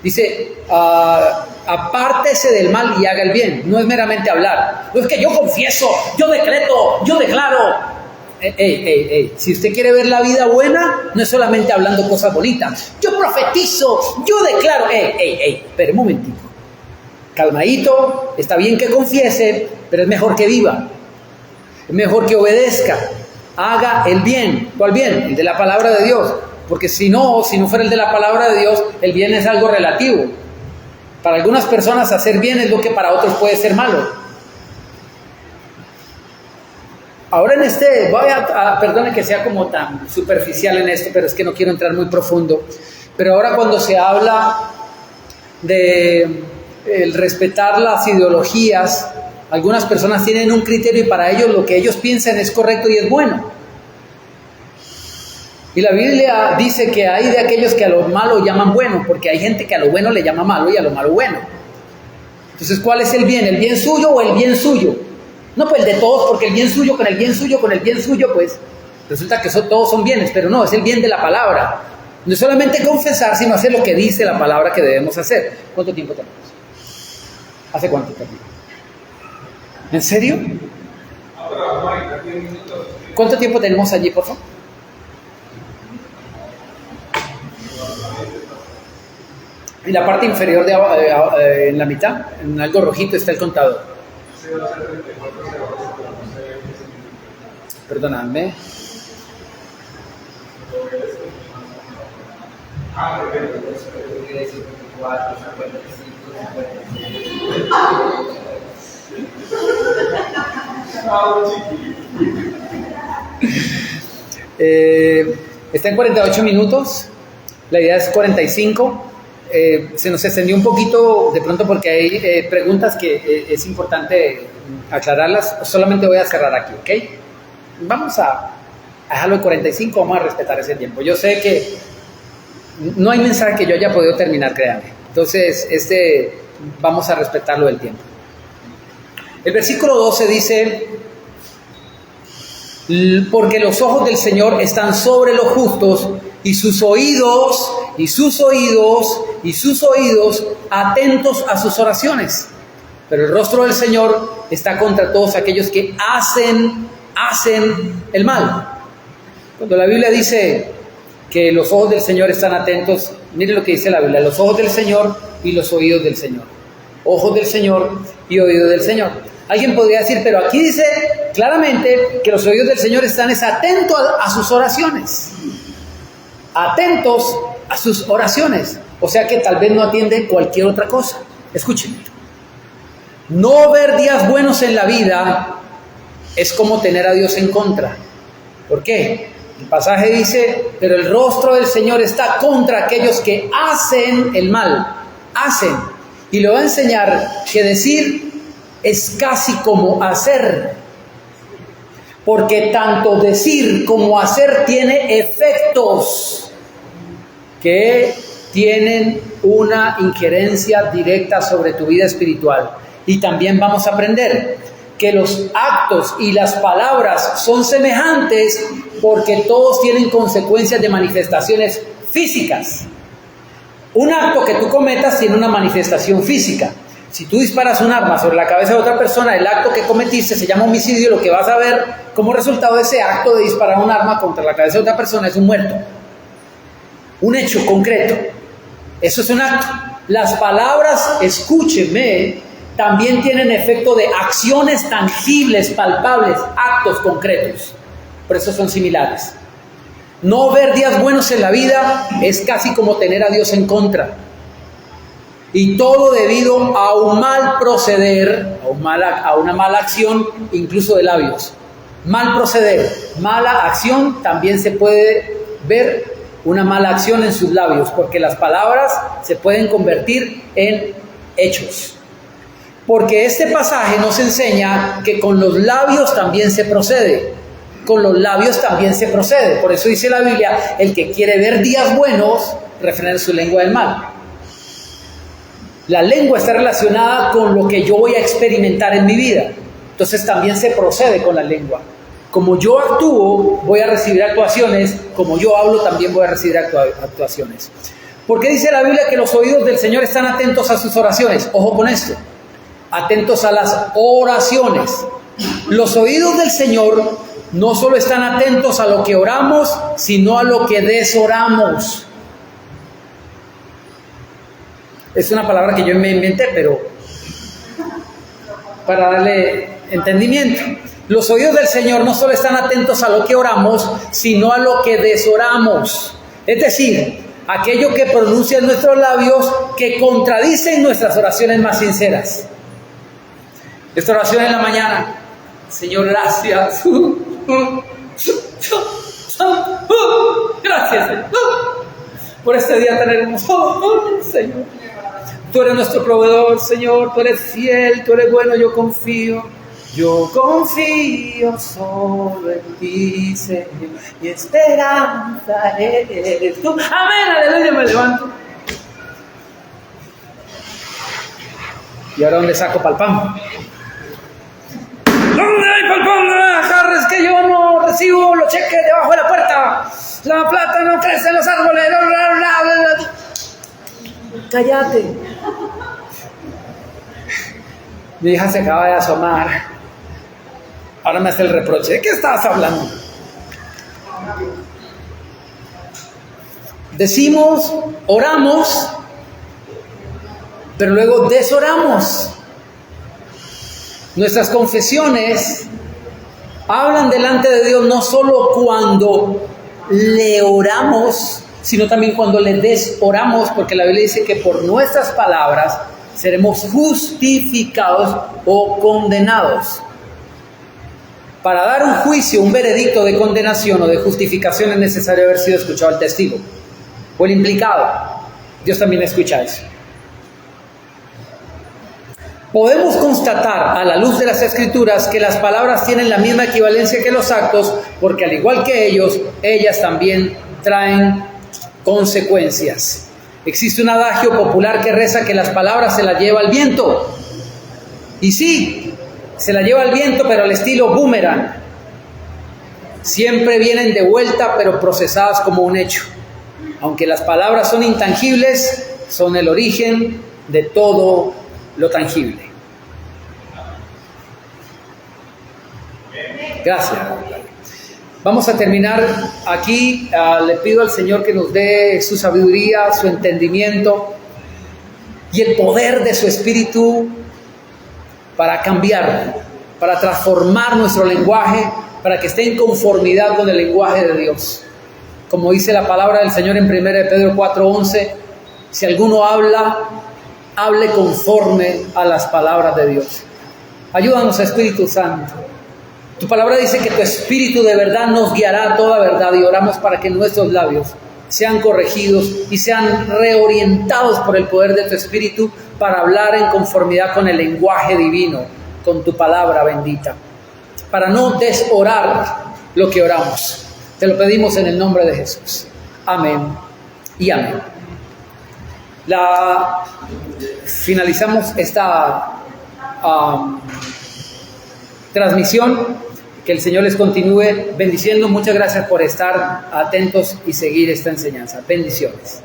A: Dice apártese del mal y haga el bien. No es meramente hablar. No es que yo confieso, yo decreto, yo declaro. Si usted quiere ver la vida buena, no es solamente hablando cosas bonitas. Yo profetizo, yo declaro. Pero un momentito. Calmadito, está bien que confiese, pero es mejor que viva. Es mejor que obedezca. Haga el bien. ¿Cuál bien? El de la palabra de Dios. Porque si no fuera el de la palabra de Dios, el bien es algo relativo. Para algunas personas hacer bien es lo que para otros puede ser malo. Ahora perdone que sea como tan superficial en esto, pero es que no quiero entrar muy profundo. Pero ahora cuando se habla de el respetar las ideologías, algunas personas tienen un criterio y para ellos lo que ellos piensan es correcto y es bueno. Y la Biblia dice que hay de aquellos que a lo malo llaman bueno, porque hay gente que a lo bueno le llama malo y a lo malo bueno. Entonces, ¿cuál es el bien? ¿El bien suyo o el bien suyo? No, pues el de todos, porque el bien suyo, con el bien suyo, pues resulta que todos son bienes, pero no, es el bien de la palabra. No es solamente confesar, sino hacer lo que dice la palabra que debemos hacer. ¿Cuánto tiempo tenemos? ¿Hace cuánto tiempo? ¿En serio? ¿Cuánto tiempo tenemos allí, por favor? En la parte inferior en la mitad, en algo rojito está el contador. Perdóname. Está en 48 minutos. La idea es 45. Se nos extendió un poquito de pronto porque hay preguntas que es importante aclararlas. Solamente voy a cerrar aquí, ¿ok? Vamos a dejarlo en 45, vamos a respetar ese tiempo. Yo sé que no hay mensaje que yo haya podido terminar, créanme. Entonces, vamos a respetarlo del tiempo. El versículo 12 dice: porque los ojos del Señor están sobre los justos y sus oídos atentos a sus oraciones. Pero el rostro del Señor está contra todos aquellos que hacen el mal. Cuando la Biblia dice que los ojos del Señor están atentos, mire lo que dice la Biblia: los ojos del Señor y los oídos del Señor. Ojos del Señor y oídos del Señor. Alguien podría decir, pero aquí dice claramente que los oídos del Señor están atentos a sus oraciones. Atentos a sus oraciones. O sea que tal vez no atiende cualquier otra cosa. Escúchenme. No ver días buenos en la vida es como tener a Dios en contra. ¿Por qué? El pasaje dice: pero el rostro del Señor está contra aquellos que hacen el mal. Hacen. Y le voy a enseñar que decir es casi como hacer. Porque tanto decir como hacer tiene efectos que tienen una injerencia directa sobre tu vida espiritual. Y también vamos a aprender que los actos y las palabras son semejantes porque todos tienen consecuencias de manifestaciones físicas. Un acto que tú cometas tiene una manifestación física. Si tú disparas un arma sobre la cabeza de otra persona, el acto que cometiste se llama homicidio. Lo que vas a ver como resultado de ese acto de disparar un arma contra la cabeza de otra persona es un muerto. Un hecho concreto. Eso es un acto. Las palabras, escúcheme, también tienen efecto de acciones tangibles, palpables, actos concretos. Por eso son similares. No ver días buenos en la vida es casi como tener a Dios en contra. Y todo debido a un mal proceder, a una mala acción, incluso de labios. Mal proceder, mala acción, también se puede ver una mala acción en sus labios, porque las palabras se pueden convertir en hechos. Porque este pasaje nos enseña que con los labios también se procede. Con los labios también se procede. Por eso dice la Biblia, el que quiere ver días buenos, refrena su lengua del mal. La lengua está relacionada con lo que yo voy a experimentar en mi vida. Entonces también se procede con la lengua. Como yo actúo, voy a recibir actuaciones. Como yo hablo, también voy a recibir actuaciones. ¿Por qué dice la Biblia que los oídos del Señor están atentos a sus oraciones? Ojo con esto. Atentos a las oraciones. Los oídos del Señor no solo están atentos a lo que oramos, sino a lo que desoramos. Es una palabra que yo me inventé, pero para darle entendimiento. Los oídos del Señor no solo están atentos a lo que oramos, sino a lo que desoramos. Es decir, aquello que pronuncian nuestros labios que contradicen nuestras oraciones más sinceras. Esta oración en la mañana: Señor, gracias. Gracias, Señor, por este día tan hermoso, Señor. Tú eres nuestro proveedor, Señor. Tú eres fiel, tú eres bueno, yo confío. Yo confío solo en ti, Señor. Mi esperanza eres tú. Amén, aleluya, me levanto. ¿Y ahora dónde saco pa'l pan? ¿Dónde hay pa'l pan? Jarres que yo no recibo los cheques debajo de la puerta. La plata no crece en los árboles. Cállate. Mi hija se acaba de asomar. Ahora me hace el reproche. ¿De qué estabas hablando? Decimos, oramos, pero luego desoramos. Nuestras confesiones hablan delante de Dios no solo cuando le oramos, sino también cuando le desoramos, porque la Biblia dice que por nuestras palabras seremos justificados o condenados. Para dar un juicio, un veredicto de condenación o de justificación es necesario haber sido escuchado el testigo o el implicado. Dios también escucha eso. Podemos constatar a la luz de las Escrituras que las palabras tienen la misma equivalencia que los actos, porque al igual que ellos, ellas también traen consecuencias. Existe un adagio popular que reza que las palabras se las lleva el viento. Y sí, se las lleva el viento, pero al estilo boomerang. Siempre vienen de vuelta, pero procesadas como un hecho. Aunque las palabras son intangibles, son el origen de todo lo tangible. Gracias. Vamos a terminar aquí. Le pido al Señor que nos dé su sabiduría, su entendimiento y el poder de su Espíritu para cambiar, para transformar nuestro lenguaje, para que esté en conformidad con el lenguaje de Dios. Como dice la palabra del Señor en 1 Pedro 4:11, si alguno habla, hable conforme a las palabras de Dios. Ayúdanos, Espíritu Santo. Tu palabra dice que tu Espíritu de verdad nos guiará a toda verdad, y oramos para que nuestros labios sean corregidos y sean reorientados por el poder de tu Espíritu para hablar en conformidad con el lenguaje divino, con tu palabra bendita, para no desorar lo que oramos. Te lo pedimos en el nombre de Jesús. Amén y amén. Finalizamos esta transmisión. Que el Señor les continúe bendiciendo. Muchas gracias por estar atentos y seguir esta enseñanza. Bendiciones.